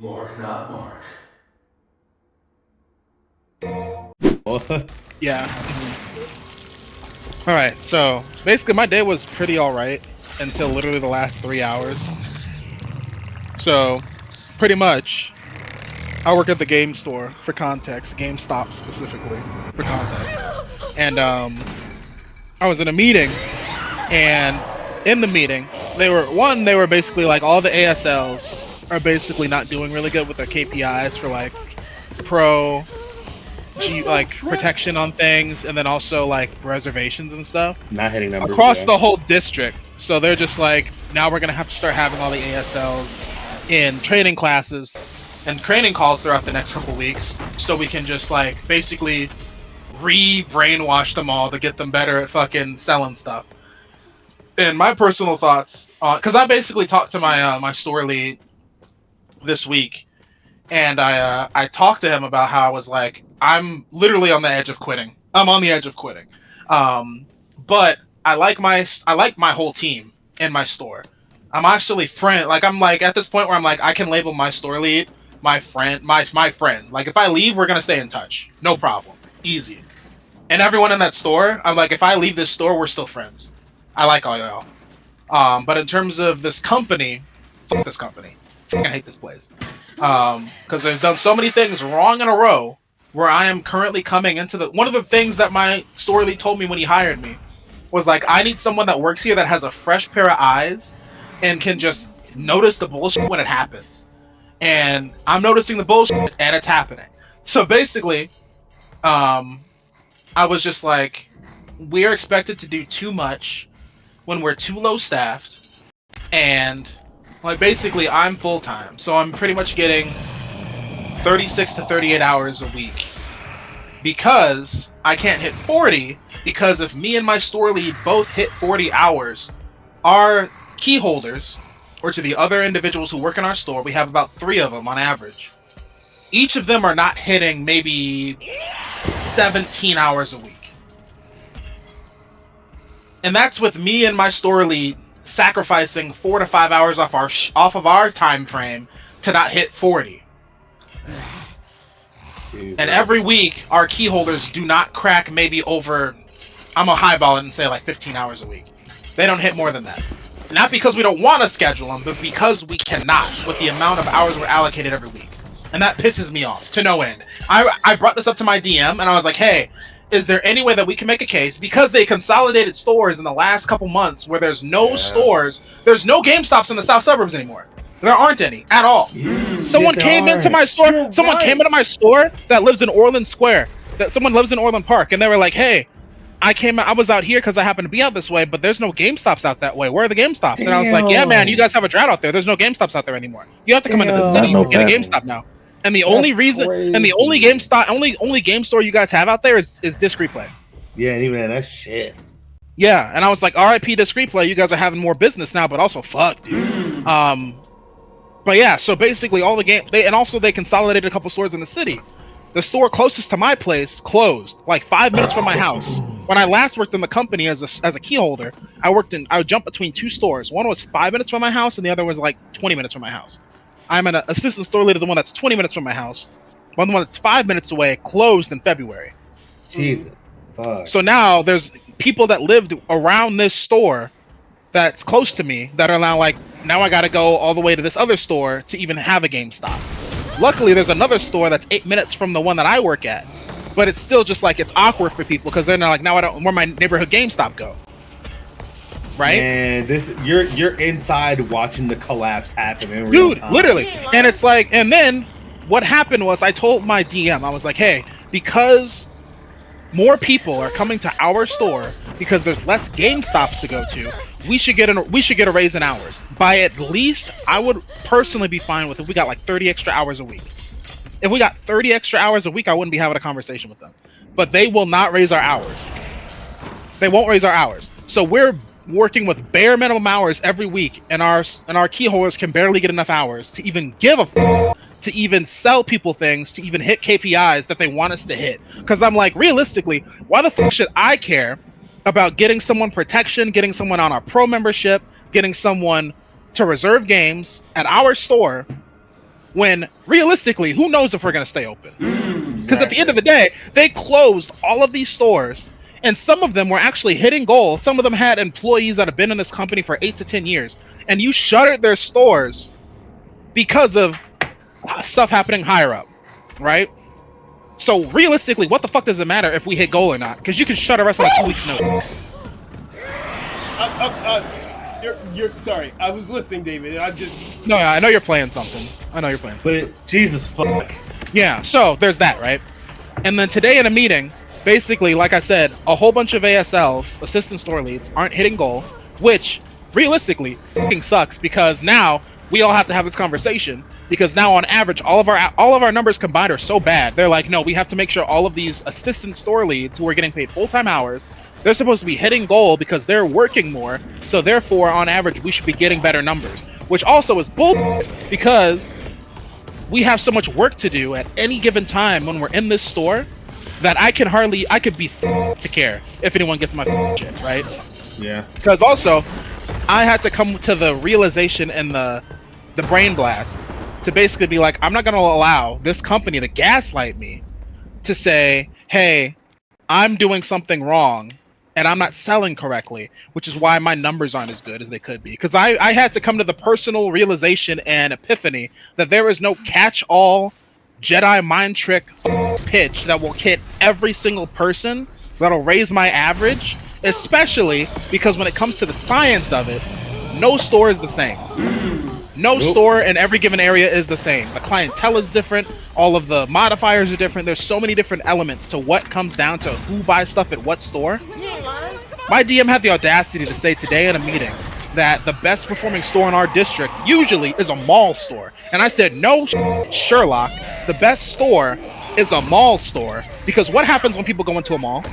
Mark, not Mark. Yeah. All right. So basically, my day was pretty all right until literally the last 3 hours. So pretty much, I work at the game store for context, GameStop specifically for context. And I was in a meeting, and in the meeting, they were basically like all the ASLs are basically not doing really good with their KPIs for like pro like protection on things, and then also like reservations and stuff Not hitting numbers across the whole district. So they're just like, now we're gonna have to start having all the ASLs in training classes and training calls throughout the next couple weeks, so we can just like basically re-brainwash them all to get them better at fucking selling stuff. And my personal thoughts, because I basically talked to my my store lead this week, and I talked to him about how I was like, I'm literally on the edge of quitting. I'm on the edge of quitting. But I like my whole team in my store. I'm actually I'm like at this point where I'm like, I can label my store lead my friend, my friend. Like if I leave, we're gonna stay in touch, no problem, easy. And everyone in that store, I'm like, if I leave this store, we're still friends. I like all y'all. But in terms of this company, fuck this company. I hate this place. Because they've done so many things wrong in a row, where I am currently coming into one of the things that my store lead told me when he hired me was like, I need someone that works here that has a fresh pair of eyes and can just notice the bullshit when it happens. And I'm noticing the bullshit and it's happening. So basically, I was just like, we're expected to do too much when we're too low staffed, and like basically I'm full time, so I'm pretty much getting 36 to 38 hours a week because I can't hit 40, because if me and my store lead both hit 40 hours, our key holders, or to the other individuals who work in our store, we have about 3 of them on average. Each of them are not hitting maybe 17 hours a week. And that's with me and my store lead sacrificing 4 to 5 hours off of our time frame to not hit 40. Jesus. And every week, our key holders do not crack maybe over, I'm gonna highball it and say like 15 hours a week. They don't hit more than that. Not because we don't want to schedule them, but because we cannot with the amount of hours we're allocated every week. And that pisses me off to no end. I brought this up to my DM and I was like, hey, is there any way that we can make a case, because they consolidated stores in the last couple months where there's no stores, there's no GameStops in the south suburbs anymore. There aren't any at all. Someone came into my store. Someone came into my store that lives in Orland Square. That someone lives in Orland Park, and they were like, "Hey, I was out here because I happened to be out this way, but there's no GameStops out that way. Where are the GameStops?" And I was like, "Yeah, man, you guys have a drought out there. There's no GameStops out there anymore. You have to come into the city to get a GameStop now." And the only reason, and the only GameStop, only game store you guys have out there is Disc Replay. Yeah, and even that's shit. Yeah, and I was like, R.I.P. Disc Replay. You guys are having more business now, but also fuck, dude. But yeah, so basically all the they consolidated a couple stores in the city. The store closest to my place closed like 5 minutes from my house. When I last worked in the company as a key holder, I would jump between 2 stores. One was 5 minutes from my house, and the other was like 20 minutes from my house. I'm an assistant store leader, the one that's 20 minutes from my house. One that's 5 minutes away closed in February. Jesus. Fuck. So now there's people that lived around this store that's close to me that are now like, now I gotta go all the way to this other store to even have a GameStop. Luckily, there's another store that's 8 minutes from the one that I work at, but it's still just like, it's awkward for people because they're not like, now I don't, where my neighborhood GameStop go, right? And you're inside watching the collapse happen in real time. Literally. And it's like, and then what happened was I told my DM, I was like, hey, because more people are coming to our store because there's less GameStops to go to, we should get a raise in hours. By at least, I would personally be fine with if we got like 30 extra hours a week. If we got 30 extra hours a week, I wouldn't be having a conversation with them. But they will not raise our hours. They won't raise our hours. So we're working with bare minimum hours every week, and our key holders can barely get enough hours to even give a fuck, to even sell people things, to even hit KPIs that they want us to hit. Because I'm like, realistically, why the fuck should I care about getting someone protection, getting someone on our pro membership, getting someone to reserve games at our store, When realistically, who knows if we're going to stay open? Because at the end of the day, they closed all of these stores, and some of them were actually hitting goal. Some of them had employees that have been in this company for 8 to 10 years, and you shuttered their stores because of stuff happening higher up, right? So realistically, what the fuck does it matter if we hit goal or not? Because you can shutter us on 2 weeks' notice. You're sorry. I was listening, David. No, I know you're playing something. I know you're playing something. But Jesus fuck. Yeah, so there's that, right? And then today in a meeting, basically, like I said, a whole bunch of ASLs, assistant store leads, aren't hitting goal, which realistically fucking sucks because now we all have to have this conversation because now on average all of our numbers combined are so bad. They're like, no, we have to make sure all of these assistant store leads who are getting paid full-time hours, they're supposed to be hitting goal because they're working more, so therefore on average we should be getting better numbers, which also is bull because we have so much work to do at any given time when we're in this store that I could be to care if anyone gets my shit, right? Yeah. Because also, I had to come to the realization and the brain blast to basically be like, I'm not going to allow this company to gaslight me to say, hey, I'm doing something wrong and I'm not selling correctly, which is why my numbers aren't as good as they could be. Because I had to come to the personal realization and epiphany that there is no catch-all Jedi mind trick pitch that will hit every single person that'll raise my average, especially because when it comes to the science of it, no store is the same. No store in every given area is the same. The clientele is different. All of the modifiers are different. There's so many different elements to what comes down to who buys stuff at what store. My DM had the audacity to say today in a meeting that the best performing store in our district usually is a mall store. And I said, no, Sherlock, the best store is a mall store. Because what happens when people go into a mall?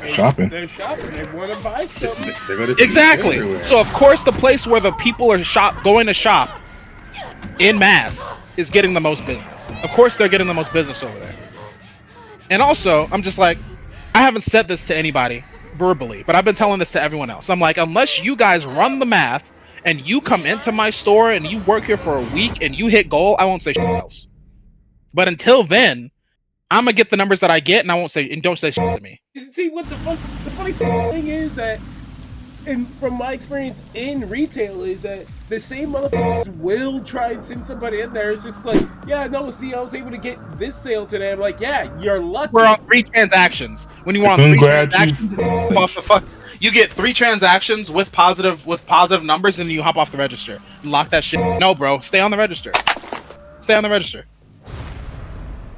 Shopping. They're shopping. They want to buy something. Exactly. So of course the place where the people are going to shop in mass is getting the most business. Of course they're getting the most business over there. And also, I'm just like, I haven't said this to anybody verbally, but I've been telling this to everyone else. I'm like, unless you guys run the math and you come into my store and you work here for a week and you hit goal, I won't say shit else. But until then, I'm gonna get the numbers that I get, and I won't say, and don't say shit to me. See, what the funny thing is that, and from my experience in retail, is that the same motherfuckers will try and send somebody in there. It's just like, yeah, no, see, I was able to get this sale today. I'm like, yeah, you're lucky. We're on 3 transactions. When you were on 3 transactions, off the fuck, you get 3 transactions with positive numbers, and you hop off the register. Lock that shit. No, bro, stay on the register. Stay on the register.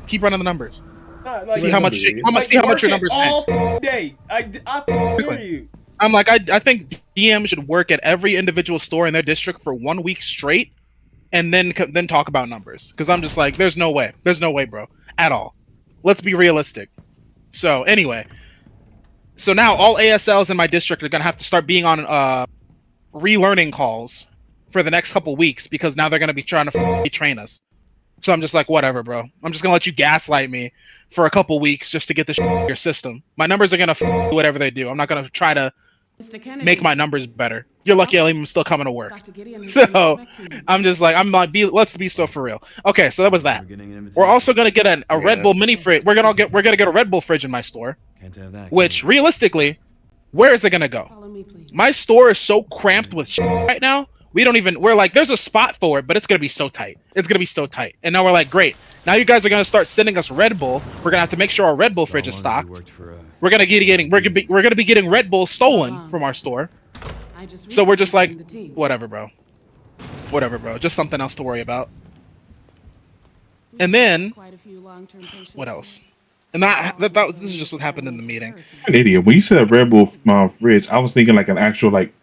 Keep running the numbers. Like, see how much your numbers say. All day. I hear you. I'm like, I think DM should work at every individual store in their district for 1 week straight, and then talk about numbers. Because I'm just like, there's no way, bro, at all. Let's be realistic. So anyway, so now all ASLs in my district are gonna have to start being on relearning calls for the next couple weeks because now they're gonna be trying to train us. So I'm just like, whatever, bro. I'm just gonna let you gaslight me for a couple weeks just to get this in your system. My numbers are gonna do whatever they do. I'm not gonna try to make my numbers better. You're lucky I'm still coming to work. So I'm just like, let's be so for real. Okay, so that was that. We're also gonna get a Red Bull mini fridge. We're gonna get a Red Bull fridge in my store. Which realistically, where is it gonna go? My store is so cramped with right now. We're like, there's a spot for it, but it's gonna be so tight. It's gonna be so tight. And now we're like, great. Now you guys are gonna start sending us Red Bull. We're gonna have to make sure our Red Bull fridge is stocked. We're gonna be getting Red Bull stolen from our store. So we're just like, whatever, bro. Whatever, bro. Just something else to worry about. And then, what else? And this is just what happened in the meeting. An idiot. When you said Red Bull fridge, I was thinking like an actual like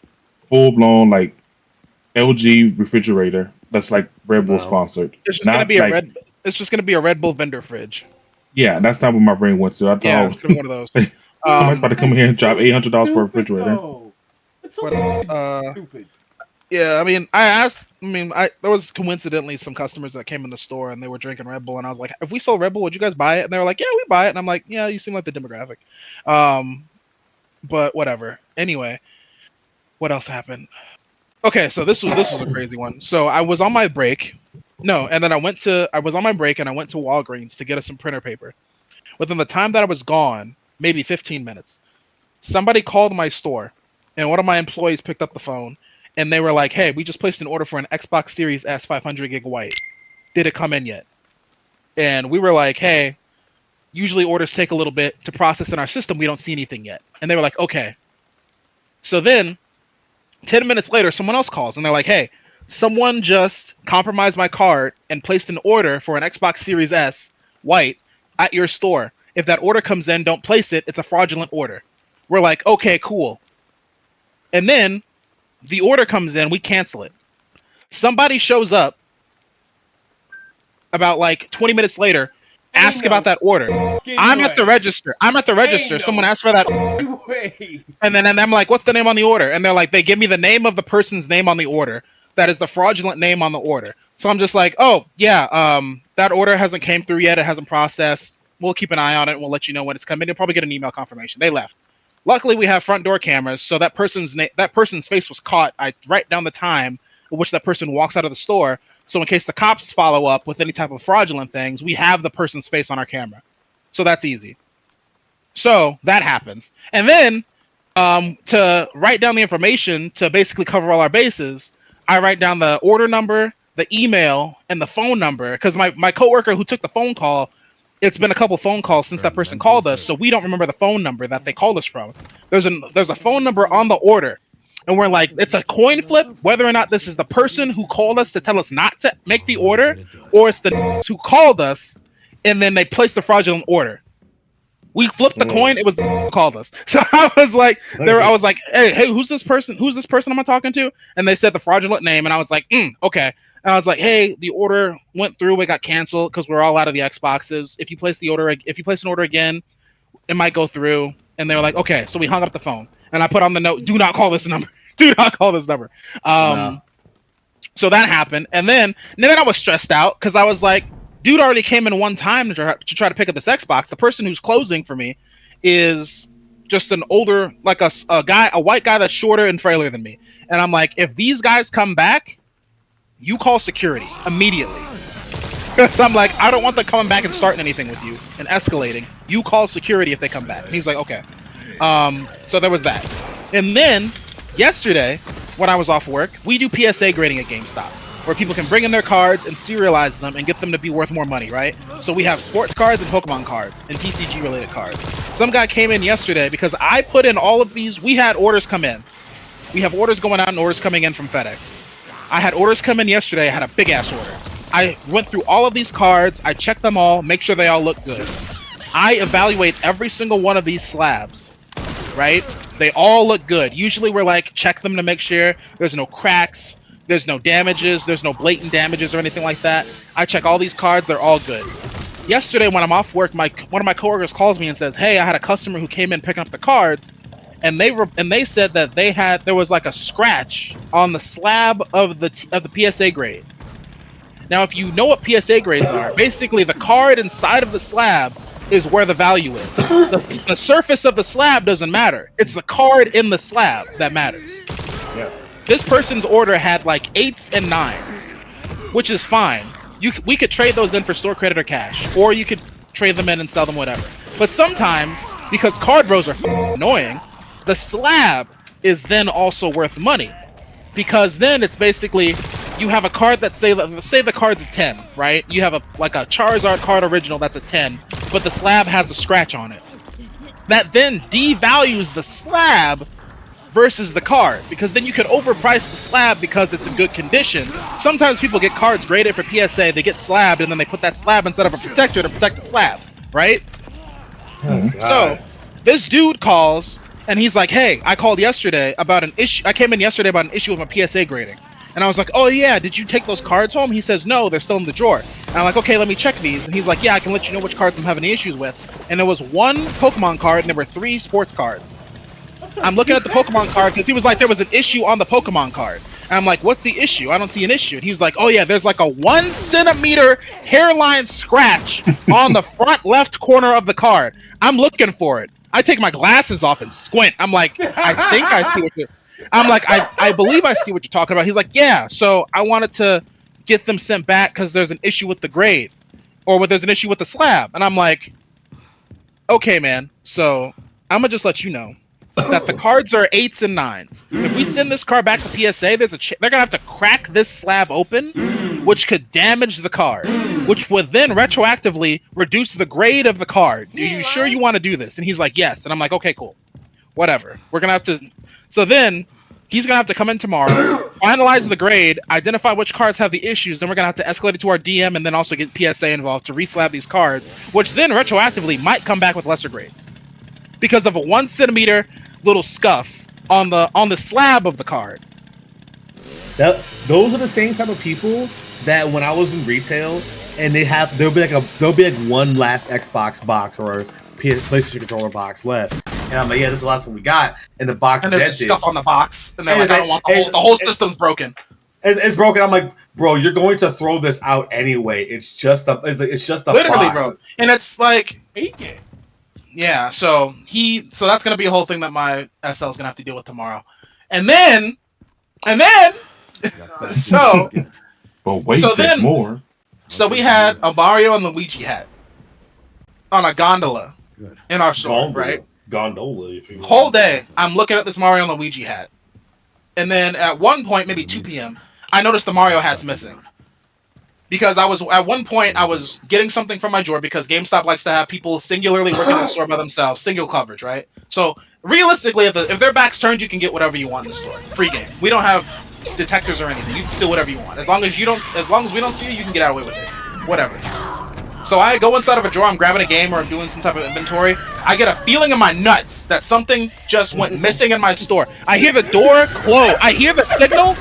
full blown like LG refrigerator that's like Red Bull sponsored. It's just gonna be a Red Bull vendor fridge. Yeah, that's not what my brain went to. I thought, it's gonna be one of those. Somebody's about to come in here and drop $800 for a refrigerator. It's so stupid. Yeah, I mean, there was coincidentally some customers that came in the store and they were drinking Red Bull, and I was like, if we sold Red Bull, would you guys buy it? And they were like, yeah, we buy it. And I'm like, yeah, you seem like the demographic. But whatever. Anyway, what else happened? Okay, so this was a crazy one. So I was on my break. No, and then I was on my break and I went to Walgreens to get us some printer paper. Within the time that I was gone, maybe 15 minutes, somebody called my store and one of my employees picked up the phone and they were like, "Hey, we just placed an order for an Xbox Series S 500 gig white. Did it come in yet?" And we were like, "Hey, usually orders take a little bit to process in our system. We don't see anything yet." And they were like, "Okay." So then 10 minutes later, someone else calls and they're like, "Hey, someone just compromised my card and placed an order for an Xbox Series S white at your store. If that order comes in, don't place it. It's a fraudulent order." We're like, "Okay, cool." And then the order comes in, we cancel it. Somebody shows up about like 20 minutes later, ask about that order. I'm at the register. Someone asked for that. And then I'm like, "What's the name on the order?" And they're like, they give me the name of the person's name on the order. That is the fraudulent name on the order. So I'm just like, "Oh, yeah, that order hasn't came through yet. It hasn't processed. We'll keep an eye on it and we'll let you know when it's coming." You'll probably get an email confirmation. They left. Luckily, we have front door cameras, so that person's face was caught. I write down the time at which that person walks out of the store. So in case the cops follow up with any type of fraudulent things, we have the person's face on our camera. So that's easy. So that happens. And then to write down the information to basically cover all our bases, I write down the order number, the email, and the phone number. Because my coworker who took the phone call, it's been a couple phone calls since that person called us, so we don't remember the phone number that they called us from. There's a phone number on the order. And we're like, it's a coin flip whether or not this is the person who called us to tell us not to make the order, or it's the who called us and then they placed the fraudulent order. We flipped the coin. It was who called us. So I was like, hey, who's this person? Who's this person I'm talking to? And they said the fraudulent name, and I was like, okay. And I was like, hey, the order went through. It got canceled because we're all out of the Xboxes. If you place an order again, it might go through. And they were like, okay. So we hung up the phone. And I put on the note, do not call this number. Do not call this number. No. So that happened. And then I was stressed out because I was like, dude already came in one time to try to pick up this Xbox. The person who's closing for me is just an older, like a white guy that's shorter and frailer than me. And I'm like, if these guys come back, you call security immediately. So I'm like, I don't want them coming back and starting anything with you and escalating. You call security if they come back. And he's like, okay. So there was that. And then yesterday, when I was off work, we do PSA grading at GameStop, where people can bring in their cards and serialize them and get them to be worth more money, right? So we have sports cards and Pokemon cards and TCG related cards. Some guy came in yesterday because I put in all of these. We had orders come in. We have orders going out and orders coming in from FedEx. I had orders come in yesterday. I had a big ass order. I went through all of these cards. I checked them all, make sure they all look good. I evaluate every single one of these slabs, right? They all look good. Usually we're like, check them to make sure there's no cracks, there's no damages, there's no blatant damages or anything like that. I check all these cards, they're all good. Yesterday when I'm off work, one of my coworkers calls me and says, hey, I had a customer who came in picking up the cards, and they said that there was like a scratch on the slab of the PSA grade. Now, if you know what PSA grades are, basically the card inside of the slab is where the value is. The surface of the slab doesn't matter. It's the card in the slab that matters. Yeah. This person's order had like 8s and 9s, which is fine. We could trade those in for store credit or cash, or you could trade them in and sell them, whatever. But sometimes, because card bros are annoying, the slab is then also worth money, because then it's basically you have a card that say the card's a 10, right? You have a Charizard card original that's a 10, but the slab has a scratch on it. That then devalues the slab versus the card, because then you could overprice the slab because it's in good condition. Sometimes people get cards graded for PSA, they get slabbed, and then they put that slab instead of a protector to protect the slab, right? Oh, so this dude calls and he's like, hey, I called yesterday about an issue. I came in yesterday about an issue with my PSA grading. And I was like, oh yeah, did you take those cards home? He says, no, they're still in the drawer. And I'm like, okay, let me check these. And he's like, yeah, I can let you know which cards I'm having issues with. And there was one Pokemon card and there were 3 sports cards. I'm looking at the Pokemon card because he was like, there was an issue on the Pokemon card. And I'm like, what's the issue? I don't see an issue. And he was like, oh yeah, there's like a 1 centimeter hairline scratch on the front left corner of the card. I'm looking for it. I take my glasses off and squint. I'm like, I think I see what you're... I'm like, I believe I see what you're talking about. He's like, yeah. So I wanted to get them sent back because there's an issue with the grade, or there's an issue with the slab. And I'm like, okay, man. So I'm gonna just let you know that the cards are 8s and 9s. If we send this card back to PSA, they're gonna have to crack this slab open, which could damage the card, which would then retroactively reduce the grade of the card. Are you sure you want to do this? And he's like, yes. And I'm like, okay, cool, whatever. We're gonna have to. So then he's gonna have to come in tomorrow, finalize the grade, identify which cards have the issues, then we're gonna have to escalate it to our DM and then also get PSA involved to reslab these cards, which then retroactively might come back with lesser grades because of a 1 centimeter little scuff on the slab of the card. Those are the same type of people that when I was in retail and there'll be like one last Xbox box or a PlayStation controller box left, and I'm like, yeah, this is the last one we got, and the box and there's stuff on the box, and they're like, I don't want the whole system's broken. It's broken. I'm like, bro, you're going to throw this out anyway. It's just a literally, box. bro. And it's like, Take it. yeah. So that's gonna be a whole thing that my SL is gonna have to deal with tomorrow, and then, so. But wait, So there's then- more. So we had a Mario and Luigi hat on a gondola in our store, right? Gondola, if you Whole day, I'm looking at this Mario and Luigi hat. And then at one point, maybe 2 p.m., I noticed the Mario hat's missing. Because at one point, I was getting something from my drawer because GameStop likes to have people singularly working in the store by themselves, single coverage, right? So realistically, if their back's turned, you can get whatever you want in the store. Free game. We don't have detectors or anything. You can steal whatever you want. As long as we don't see you, you can get away with it. Whatever. So I go inside of a drawer, I'm grabbing a game or I'm doing some type of inventory. I get a feeling in my nuts that something just went missing in my store. I hear the door close. I hear the signal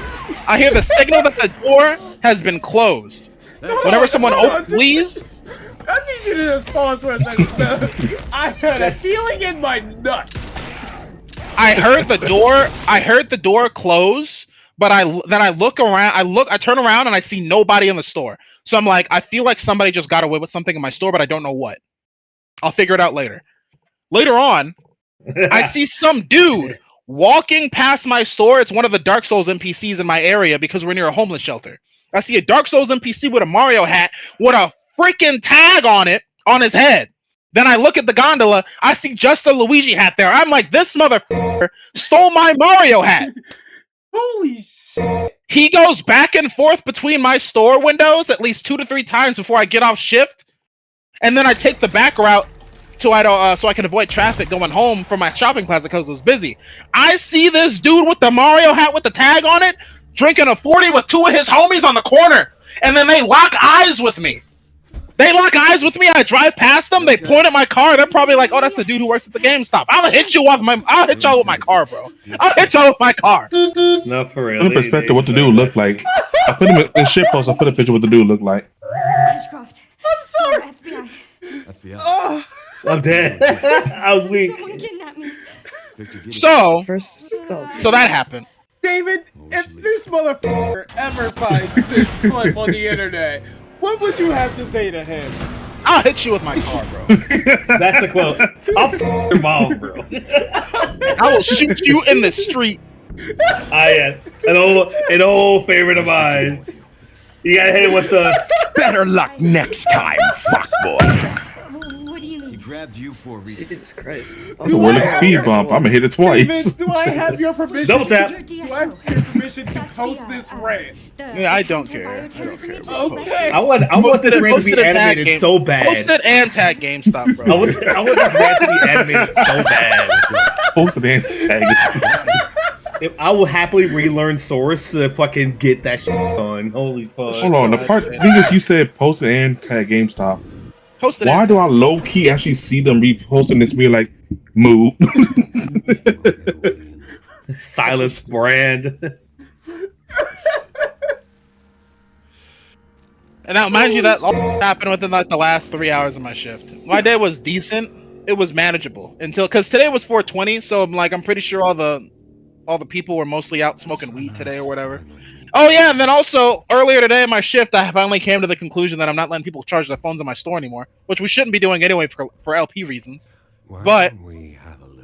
that the door has been closed. Whenever someone please. I need you to just pause for a second. I had a feeling in my nuts. I heard the door close, but I look around, I turn around and I see nobody in the store. So I'm like, I feel like somebody just got away with something in my store, but I don't know what. I'll figure it out later. Later on, I see some dude walking past my store. It's one of the Dark Souls NPCs in my area because we're near a homeless shelter. I see a Dark Souls NPC with a Mario hat with a freaking tag on it on his head. Then I look at the gondola. I see just a Luigi hat there. I'm like, this motherfucker stole my Mario hat. Holy shit. He goes back and forth between my store windows at least 2 to 3 times before I get off shift. And then I take the back route so I can avoid traffic going home from my shopping plaza because it was busy. I see this dude with the Mario hat with the tag on it drinking a 40 with 2 of his homies on the corner. And then they lock eyes with me. I drive past them. They point at my car. They're probably like, "Oh, that's the dude who works at the GameStop." I'll hit y'all with my car, bro. I'll hit y'all with my car. No, for real. Put in perspective what the dude looked like. I put him in shit post. I put a picture what the dude looked like. Ashcroft. I'm sorry. FBI. FBI. Oh, I'm dead. I'm weak. Someone kidnapped me. Victor, get it. So Oh, that happened. David, if this motherfucker ever finds this clip on the internet, what would you have to say to him? I'll hit you with my car, bro. That's the quote. I'll f your mom, bro. I will shoot you in the street. Ah, yes. An old favorite of mine. You gotta hit it with the Better luck next time, fuckboy. What do you He mean? grabbed you for a reason. Jesus Christ. The word like speed bump. I'm gonna hit it David, twice. do I have your permission? Double tap. Do I have your permission to post this rant? Yeah, I don't care. Okay. I want this rant to be animated so bad. Post it and tag GameStop, bro. I want this rant to be animated so bad. Post it and tag it. I will happily relearn Source to fucking get that shit on. Holy fuck. Hold on. The part because you said post it and tag GameStop. Post it. Why do I low key actually see them reposting this? Be like, move. Silence brand. And now, mind you, that all happened within like the last 3 hours of my shift. My day was decent. It was manageable because today was 420. So I'm pretty sure all the people were mostly out smoking weed today or whatever. Oh yeah, and then also earlier today in my shift, I finally came to the conclusion that I'm not letting people charge their phones in my store anymore, which we shouldn't be doing anyway for LP reasons. But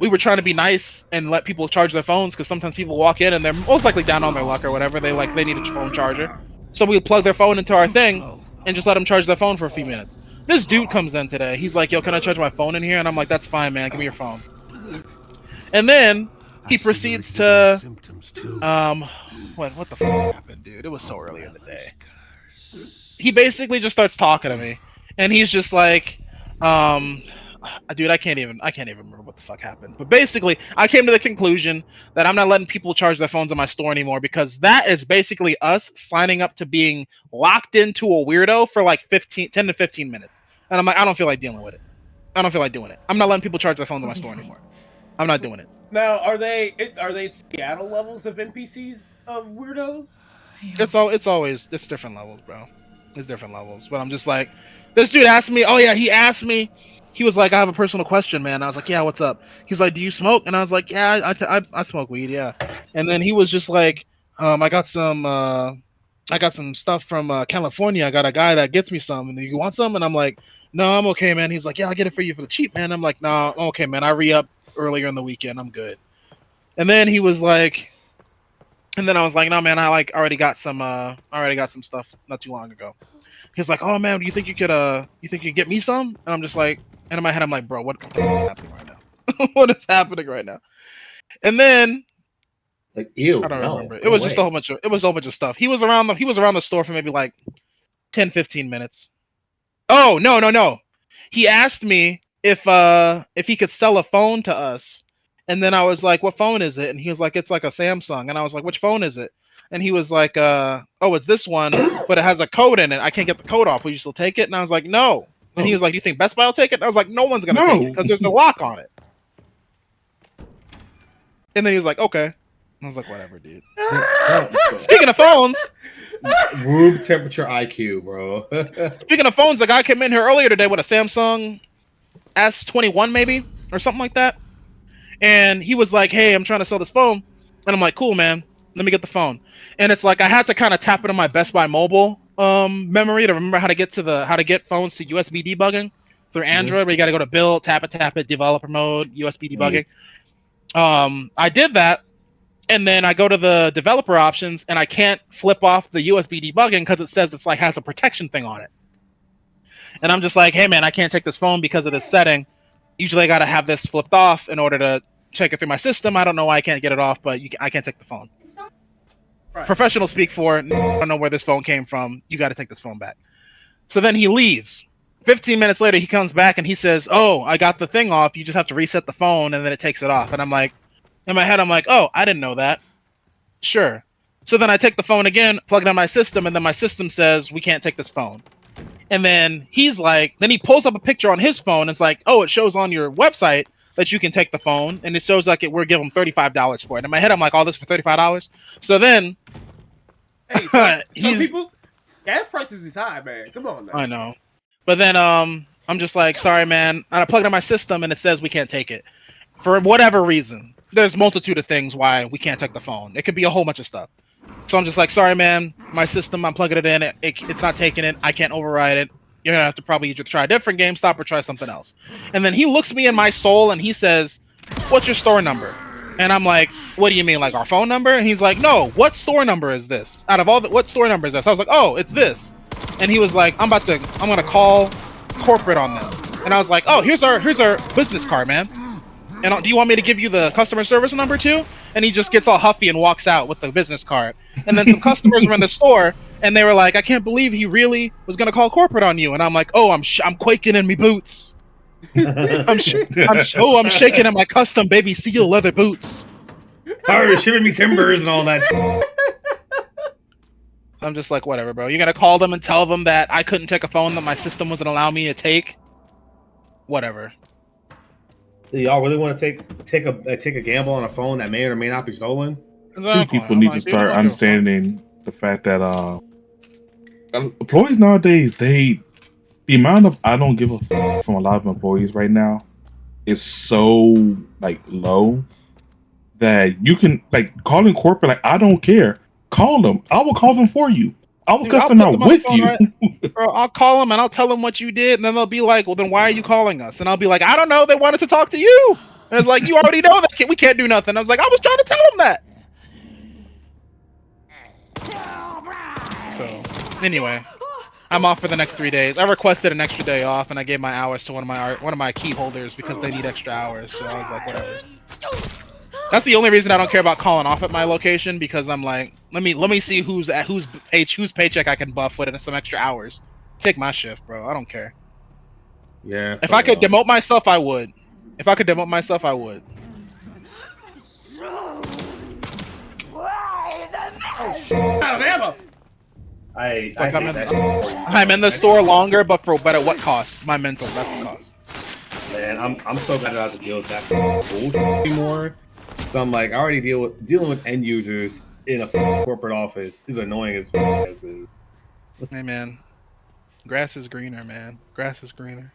we were trying to be nice and let people charge their phones because sometimes people walk in and they're most likely down on their luck or whatever. They need a phone charger, so we would plug their phone into our thing and just let them charge their phone for a few minutes. This dude comes in today. He's like, "Yo, can I charge my phone in here?" And I'm like, "That's fine, man. Give me your phone." And then he proceeds to what the fuck happened, dude? It was so early in the day. He basically just starts talking to me, and he's just like, dude, I can't even remember what the fuck happened. But basically, I came to the conclusion that I'm not letting people charge their phones in my store anymore because that is basically us signing up to being locked into a weirdo for like 10 to 15 minutes. And I'm like, I don't feel like dealing with it. I don't feel like doing it. I'm not letting people charge their phones in my store anymore. I'm not doing it. Now, are they Seattle levels of NPCs of weirdos? It's different levels, bro. It's different levels. But I'm just like, this dude asked me. Oh yeah, he asked me. He was like, I have a personal question, man. I was like, yeah, what's up? He's like, do you smoke? And I was like, yeah, I smoke weed, yeah. And then he was just like, I got some stuff from California. I got a guy that gets me some. And you want some? And I'm like, no, I'm okay, man. He's like, yeah, I'll get it for you for the cheap, man. I'm like, no, I'm okay, man. I re-up earlier in the weekend. I'm good. And then he was like, and then I was like, no, man, I already got some stuff not too long ago. He's like, oh man, do you think you could get me some? And I'm just like, and in my head I'm like, bro, what the fuck is happening right now? What is happening right now? And then like, ew, I don't remember. It was just a whole bunch of stuff. He was around the store for maybe like 10-15 minutes. Oh, no. He asked me if he could sell a phone to us. And then I was like, what phone is it? And he was like, it's like a Samsung. And I was like, which phone is it? And he was like, oh, it's this one, but it has a code in it. I can't get the code off. Will you still take it? And I was like, no. And he was like, do you think Best Buy will take it? And I was like, no one's going to take it because there's a lock on it. And then he was like, okay. And I was like, whatever, dude. Speaking of phones. Room temperature IQ, bro. Speaking of phones, the guy came in here earlier today with a Samsung S21 maybe or something like that. And he was like, hey, I'm trying to sell this phone. And I'm like, cool, man. Let me get the phone. And it's like I had to kind of tap into my Best Buy mobile memory to remember how to get phones to USB debugging through Android, where you got to go to build, tap it, developer mode, USB debugging. I did that, and then I go to the developer options, and I can't flip off the USB debugging because it says it's like has a protection thing on it. And I'm just like, hey man, I can't take this phone because of this setting. Usually I got to have this flipped off in order to check it through my system. I don't know why I can't get it off, but I can't take the phone. Right. Professional speak for, I don't know where this phone came from. You got to take this phone back. So then he leaves. 15 minutes later, he comes back and he says, oh, I got the thing off. You just have to reset the phone and then it takes it off. And I'm like, in my head, I'm like, oh, I didn't know that. Sure. So then I take the phone again, plug it on my system, and then my system says, we can't take this phone. And then he's like, then he pulls up a picture on his phone and it's like, oh, it shows on your website that you can take the phone, and it shows like we're giving him $35 for it. In my head, I'm like, all this for $35? So then, hey, some people, gas prices is high, man. Come on, man. I know, but then I'm just like, sorry, man. And I plug it in my system, and it says we can't take it for whatever reason. There's multitude of things why we can't take the phone. It could be a whole bunch of stuff. So I'm just like, sorry, man. My system, I'm plugging it in. It's not taking it. I can't override it. You're gonna have to probably either try a different GameStop or try something else. And then he looks me in my soul and he says, what's your store number? And I'm like, what do you mean, like our phone number? And he's like, no, what store number is this? Out of all what store number is this? I was like, oh, it's this. And he was like, I'm gonna call corporate on this. And I was like, oh, here's our business card, man. And do you want me to give you the customer service number too? And he just gets all huffy and walks out with the business card. And then some customers were in the store and they were like, I can't believe he really was going to call corporate on you. And I'm like, oh, I'm quaking in me boots. I'm shaking in my custom baby seal leather boots. Shipping me timbers and all that shit. I'm just like, whatever, bro. You're going to call them and tell them that I couldn't take a phone that my system wasn't allowing me to take? Whatever. Do y'all really want to take a gamble on a phone that may or may not be stolen? I think people need to start understanding the fact that employees nowadays, the amount of I don't give a fuck from a lot of employees right now is so like low that you can like calling corporate, like I don't care. Call them. I will call them for you. I will cuss them out with you. Right? Bro, I'll call them and I'll tell them what you did, and then they'll be like, well, then why are you calling us? And I'll be like, I don't know. They wanted to talk to you. And it's like, you already know that we can't do nothing. I was like, I was trying to tell him that. So, anyway, I'm off for the next 3 days. I requested an extra day off, and I gave my hours to one of my key holders because they need extra hours. So I was like, whatever. That's the only reason I don't care about calling off at my location, because I'm like, let me see whose paycheck I can buff with some extra hours. Take my shift, bro. I don't care. Yeah. If I could demote myself, I would. If I could demote myself, I would. Out of ammo. I Like hate that shit. I'm in the store longer, but at what cost? My mental. That's the cost. Man, I'm so glad not to deal with that bullshit anymore. So I'm like, I already dealing with end users in a corporate office is annoying as Hey man, grass is greener, man. Grass is greener.